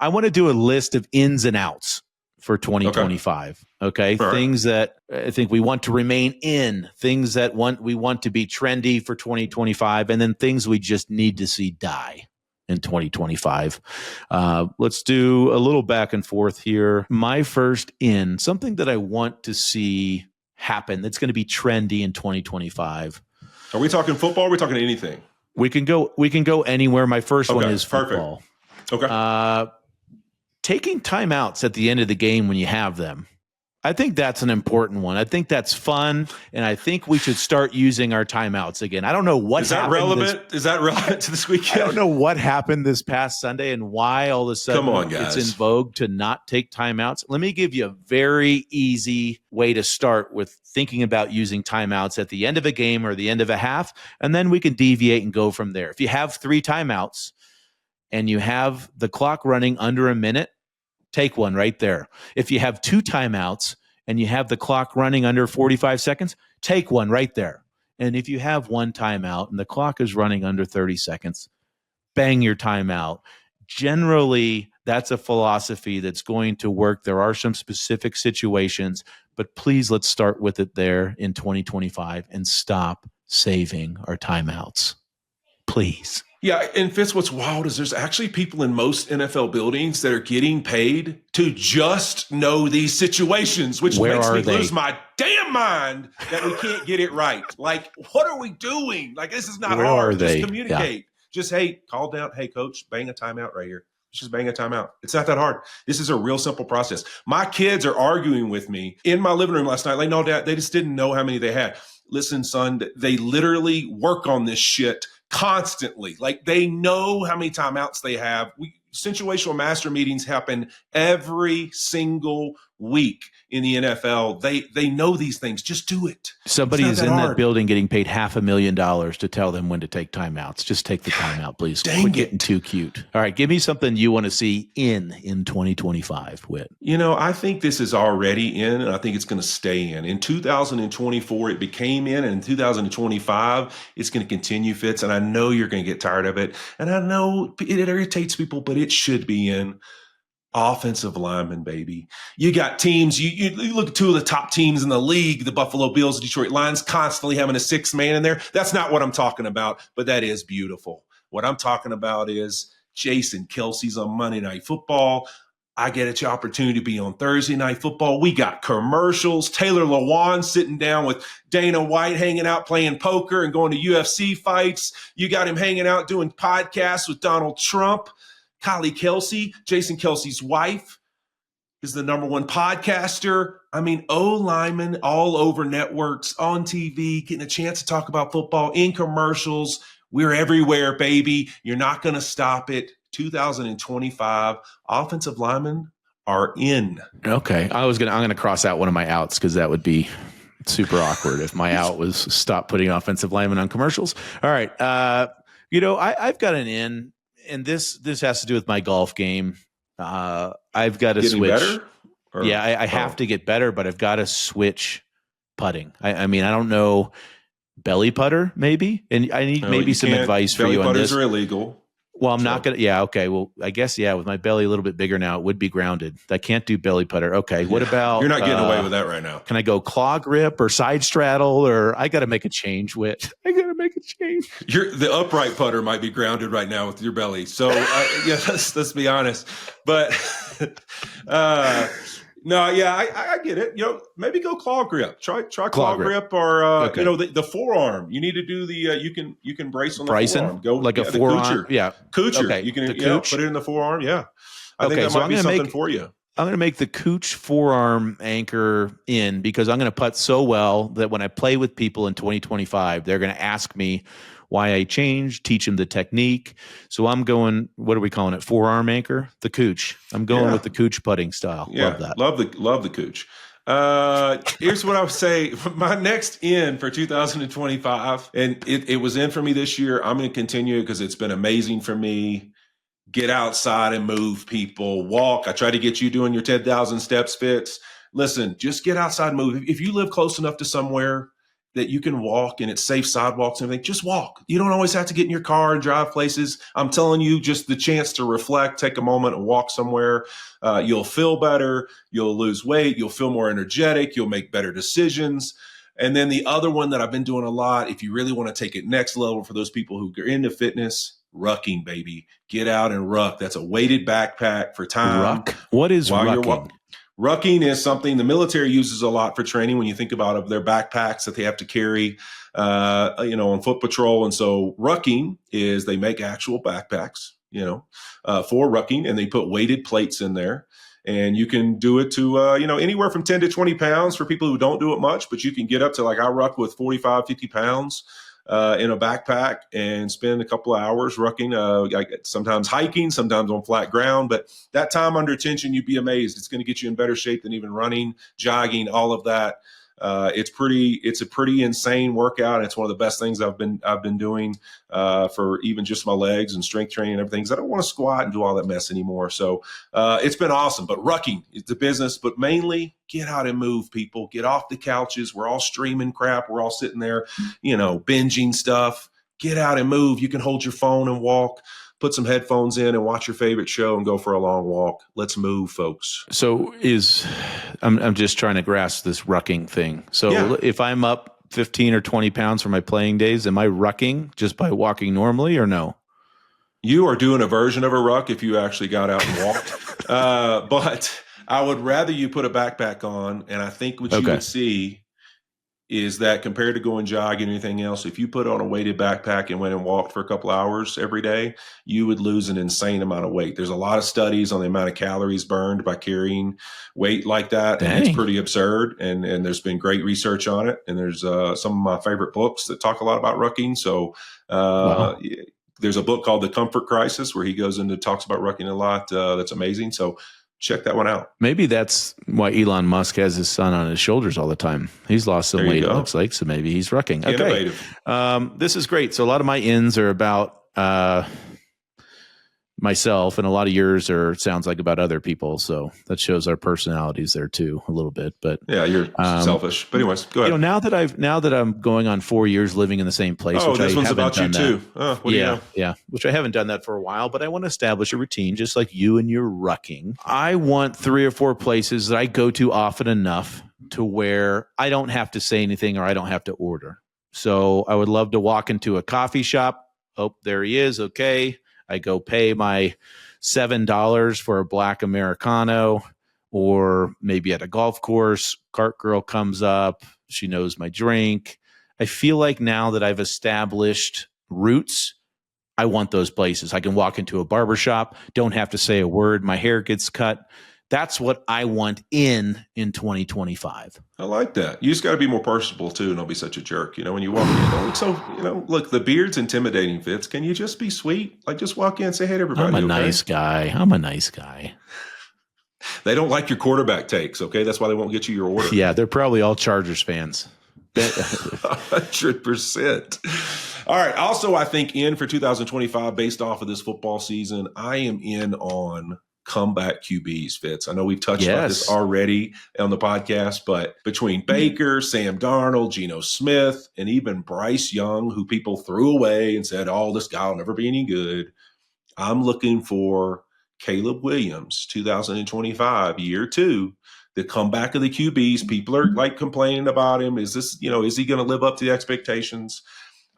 I want to do a list of ins and outs for 2025. Okay. All things that I think we want to remain in, things that we want to be trendy for 2025, and then things we just need to see die in 2025. Let's do a little back and forth here. My first in, something that I want to see happen that's going to be trendy in 2025. Are we talking football? Or are we talking anything? We can go anywhere. My first one is football. Perfect. Okay. Taking timeouts at the end of the game when you have them. I think that's an important one. I think that's fun, and I think we should start using our timeouts again. I don't know what is that relevant. Is that relevant to this weekend? I don't know what happened this past Sunday and why all of a sudden it's in vogue to not take timeouts. Let me give you a very easy way to start with thinking about using timeouts at the end of a game or the end of a half, and then we can deviate and go from there. If you have 3 timeouts and you have the clock running under a minute, take one right there. If you have 2 timeouts and you have the clock running under 45 seconds, take one right there. And if you have 1 timeout and the clock is running under 30 seconds, bang your timeout. Generally, that's a philosophy that's going to work. There are some specific situations, but please let's start with it there in 2025 and stop saving our timeouts. Please. Yeah, and Fitz, what's wild is there's actually people in most NFL buildings that are getting paid to just know these situations, which makes me lose my damn mind that we can't get it right. Like, what are we doing? Like, this is not hard. Just communicate. Yeah. Just, hey, call down. Hey, coach, bang a timeout right here. Just bang a timeout. It's not that hard. This is a real simple process. My kids are arguing with me in my living room last night. Like, no, Dad, they just didn't know how many they had. Listen, son, they literally work on this shit constantly. Like, they know how many timeouts they have. Situational master meetings happen every single week in the NFL. They know these things. Just do it. Somebody is in that building getting paid $500,000 to tell them when to take timeouts. Just take the timeout, please. Quit getting too cute. All right, give me something you want to see in 2025, Whit. I think this is already in, and I think it's going to stay in. In 2024, it became in, and in 2025, it's going to continue, Fitz, and I know you're going to get tired of it, and I know it irritates people, but it should be in. Offensive lineman, baby. You got teams, you look at 2 of the top teams in the league, the Buffalo Bills, Detroit Lions, constantly having a 6th man in there. That's not what I'm talking about, but that is beautiful. What I'm talking about is Jason Kelce's on Monday Night Football. I get an opportunity to be on Thursday Night Football. We got commercials. Taylor Lewan sitting down with Dana White, hanging out, playing poker and going to UFC fights. You got him hanging out doing podcasts with Donald Trump. Kylie Kelce, Jason Kelce's wife, is the #1 podcaster. I mean, O-linemen all over networks, on TV, getting a chance to talk about football in commercials. We're everywhere, baby. You're not going to stop it. 2025, offensive linemen are in. Okay. I'm going to cross out one of my outs because that would be super awkward if my out was stop putting offensive linemen on commercials. All right. I've got an in. And this has to do with my golf game. I've got to switch. Better? I have to get better, but I've got to switch putting. I mean, I don't know, belly putter maybe, and I need maybe some advice for you on this. Belly putters are illegal. Well, I'm not going to. Yeah, okay. Well, I guess with my belly a little bit bigger now, it would be grounded. I can't do belly putter. Okay, what about? You're not getting away with that right now. Can I go claw grip or side straddle, or I got to make a change? Whit, I got to make a change. The upright putter might be grounded right now with your belly. So let's be honest. But I get it. Maybe go claw grip. Try claw grip or okay. The forearm. You need to do the you can brace on the forearm. Go like a forearm. Coocher. Okay. You can put it in the forearm. Yeah. I think that might be something for you. I'm going to make the Cooch forearm anchor in because I'm going to putt so well that when I play with people in 2025, they're going to ask me why I changed, teach them the technique. So I'm going, what are we calling it? Forearm anchor? The Cooch. I'm going with the Cooch putting style. Yeah, love that. Love the Cooch. Here's what I would say. My next in for 2025, and it was in for me this year. I'm going to continue because it's been amazing for me. Get outside and move, people. Walk. I try to get you doing your 10,000 steps, Fitz. Listen, just get outside and move. If you live close enough to somewhere that you can walk and it's safe sidewalks and everything, just walk. You don't always have to get in your car and drive places. I'm telling you, just the chance to reflect, take a moment and walk somewhere. You'll feel better. You'll lose weight. You'll feel more energetic. You'll make better decisions. And then the other one that I've been doing a lot, if you really want to take it next level for those people who are into fitness, rucking, baby. Get out and ruck. That's a weighted backpack for time. Ruck? What is rucking? Rucking is something the military uses a lot for training when you think about their backpacks that they have to carry, on foot patrol. And so rucking is they make actual backpacks, for rucking, and they put weighted plates in there. And you can do it to, anywhere from 10 to 20 pounds for people who don't do it much, but you can get up to I ruck with 45, 50 pounds in a backpack and spend a couple of hours rucking, sometimes hiking, sometimes on flat ground. But that time under tension, you'd be amazed. It's going to get you in better shape than even running, jogging, all of that. It's a pretty insane workout. It's one of the best things I've been doing for even just my legs and strength training and everything. 'Cause I don't want to squat and do all that mess anymore. So it's been awesome. But rucking is the business. But mainly, get out and move, people. Get off the couches. We're all streaming crap. We're all sitting there, binging stuff. Get out and move. You can hold your phone and walk. Put some headphones in and watch your favorite show and go for a long walk. Let's move, folks. So I'm just trying to grasp this rucking thing. So if I'm up 15 or 20 pounds for my playing days, am I rucking just by walking normally or no? You are doing a version of a ruck if you actually got out and walked. But I would rather you put a backpack on. And I think what you would see is that compared to going jogging or anything else, if you put on a weighted backpack and went and walked for a couple hours every day, you would lose an insane amount of weight. There's a lot of studies on the amount of calories burned by carrying weight like that. Dang. And it's pretty absurd. And there's been great research on it. And there's some of my favorite books that talk a lot about rucking. So there's a book called The Comfort Crisis where he goes into talks about rucking a lot. That's amazing. So check that one out. Maybe that's why Elon Musk has his son on his shoulders all the time. He's lost some weight, it looks like, so maybe he's rucking. Okay. Innovative. This is great. So a lot of my ins are about myself, and a lot of yours sounds like about other people. So that shows our personalities there too, a little bit. But yeah, you're selfish. But anyways, go ahead. Now that I'm going on 4 years living in the same place. Oh, this one's about you too. Yeah. Which I haven't done that for a while, but I want to establish a routine, just like you and your rucking. I want 3 or 4 places that I go to often enough to where I don't have to say anything or I don't have to order. So I would love to walk into a coffee shop. Oh, there he is. Okay. I go pay my $7 for a black Americano, or maybe at a golf course, cart girl comes up. She knows my drink. I feel like now that I've established roots, I want those places. I can walk into a barbershop, don't have to say a word. My hair gets cut. That's what I want in 2025. I like that. You just got to be more personable too, and don't be such a jerk. When you walk in, don't look so. Look, the beard's intimidating, Fitz. Can you just be sweet? Just walk in and say hey to everybody. I'm a nice guy. They don't like your quarterback takes. Okay, that's why they won't get you your order. Yeah, they're probably all Chargers fans. 100%. All right. Also, I think for 2025, based off of this football season, I am in on comeback QBs, Fitz. I know we've touched on this already on the podcast, but between Baker, Sam Darnold, Geno Smith, and even Bryce Young, who people threw away and said, oh, this guy will never be any good, I'm looking for Caleb Williams, 2025, year 2, the comeback of the QBs. People are complaining about him. Is he going to live up to the expectations?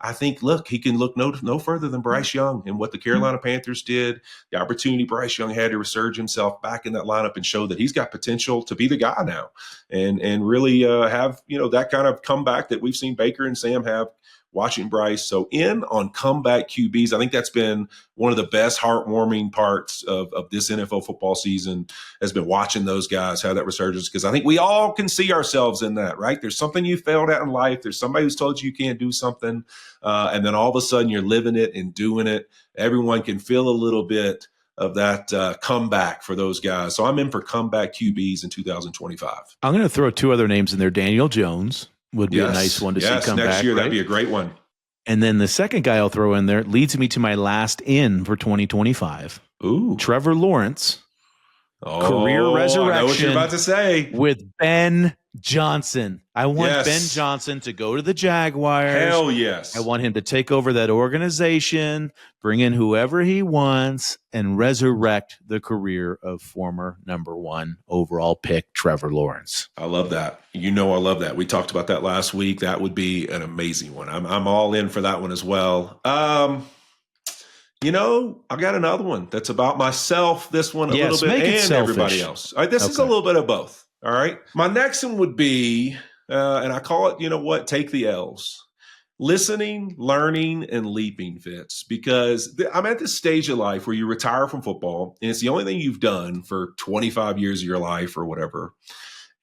I think, look, he can look no further than Bryce Young and what the Carolina Panthers did, the opportunity Bryce Young had to resurge himself back in that lineup and show that he's got potential to be the guy now and really have, that kind of comeback that we've seen Baker and Sam have watching Bryce. So in on comeback QBs, I think that's been one of the best heartwarming parts of this NFL football season has been watching those guys have that resurgence, because I think we all can see ourselves in that, right? There's something you failed at in life. There's somebody who's told you can't do something. And then all of a sudden you're living it and doing it. Everyone can feel a little bit of that comeback for those guys. So I'm in for comeback QBs in 2025. I'm going to throw 2 other names in there. Daniel Jones would be a nice one to see come back. Next year, that'd be a great one. And then the second guy I'll throw in there leads me to my last in for 2025. Ooh. Trevor Lawrence. Career resurrection. I know what you're about to say. With Ben Johnson. I want Ben Johnson to go to the Jaguars. Hell yes. I want him to take over that organization, bring in whoever he wants, and resurrect the career of former number 1 overall pick Trevor Lawrence. I love that. I love that. We talked about that last week. That would be an amazing one. I'm all in for that one as well. I got another one that's about myself, this one a little bit, and everybody else. All right, this is a little bit of both. All right. My next one would be, and I call it, take the L's. Listening, learning, and leaping, Fitz, because I'm at this stage of life where you retire from football, and it's the only thing you've done for 25 years of your life or whatever.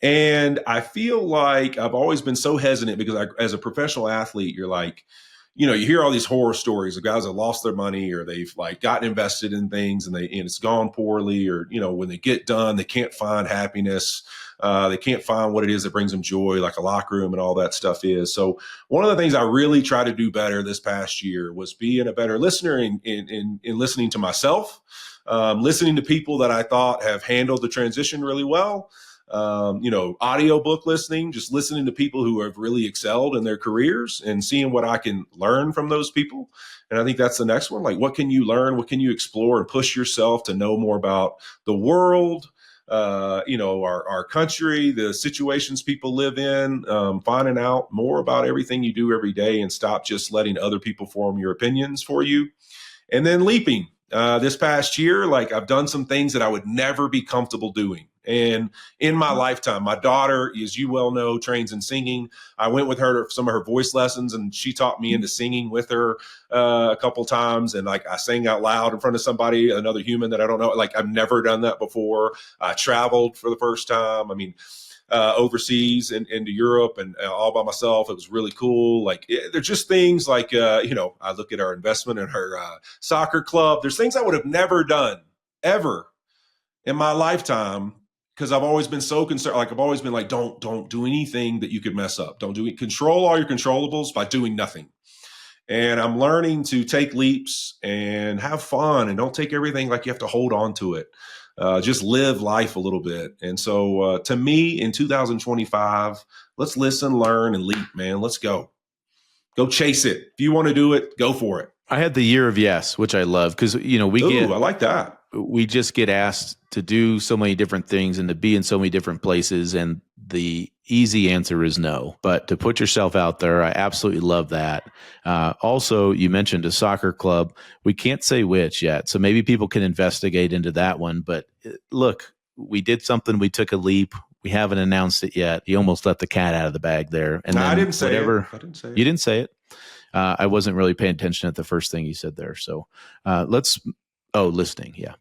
And I feel like I've always been so hesitant because as a professional athlete, you're like, you hear all these horror stories of guys that lost their money or they've like gotten invested in things and it's gone poorly, or, when they get done, they can't find happiness. They can't find what it is that brings them joy, like a locker room and all that stuff is. So one of the things I really tried to do better this past year was being a better listener in listening to myself, listening to people that I thought have handled the transition really well. Audiobook listening, just listening to people who have really excelled in their careers and seeing what I can learn from those people. And I think that's the next one. Like, what can you learn? What can you explore and push yourself to know more about the world, our country, the situations people live in, finding out more about everything you do every day and stop just letting other people form your opinions for you. And then leaping. This past year, like I've done some things that I would never be comfortable doing. And in my lifetime, my daughter, as you well know, trains in singing. I went with her to some of her voice lessons and she taught me into singing with her a couple times. And like I sang out loud in front of somebody, another human that I don't know. Like I've never done that before. I traveled for the first time. I mean, overseas and into Europe and all by myself. It was really cool. Like they're just things like, I look at our investment in her soccer club. There's things I would have never done ever in my lifetime because I've always been so concerned. Like I've always been like, don't do anything that you could mess up. Don't do it. Control all your controllables by doing nothing. And I'm learning to take leaps and have fun and don't take everything like you have to hold on to it. Just live life a little bit. And so to me in 2025, let's listen, learn, and leap, man. Let's go. Go chase it. If you want to do it, go for it. I had the year of yes, which I love because, I like that. We just get asked to do so many different things and to be in so many different places. And the easy answer is no. But to put yourself out there, I absolutely love that. Also, you mentioned a soccer club. We can't say which yet. So maybe people can investigate into that one. But look, we did something. We took a leap. We haven't announced it yet. You almost let the cat out of the bag there. And I didn't say it. I didn't say it. You didn't say it. I wasn't really paying attention at the first thing you said there. So listening. Yeah.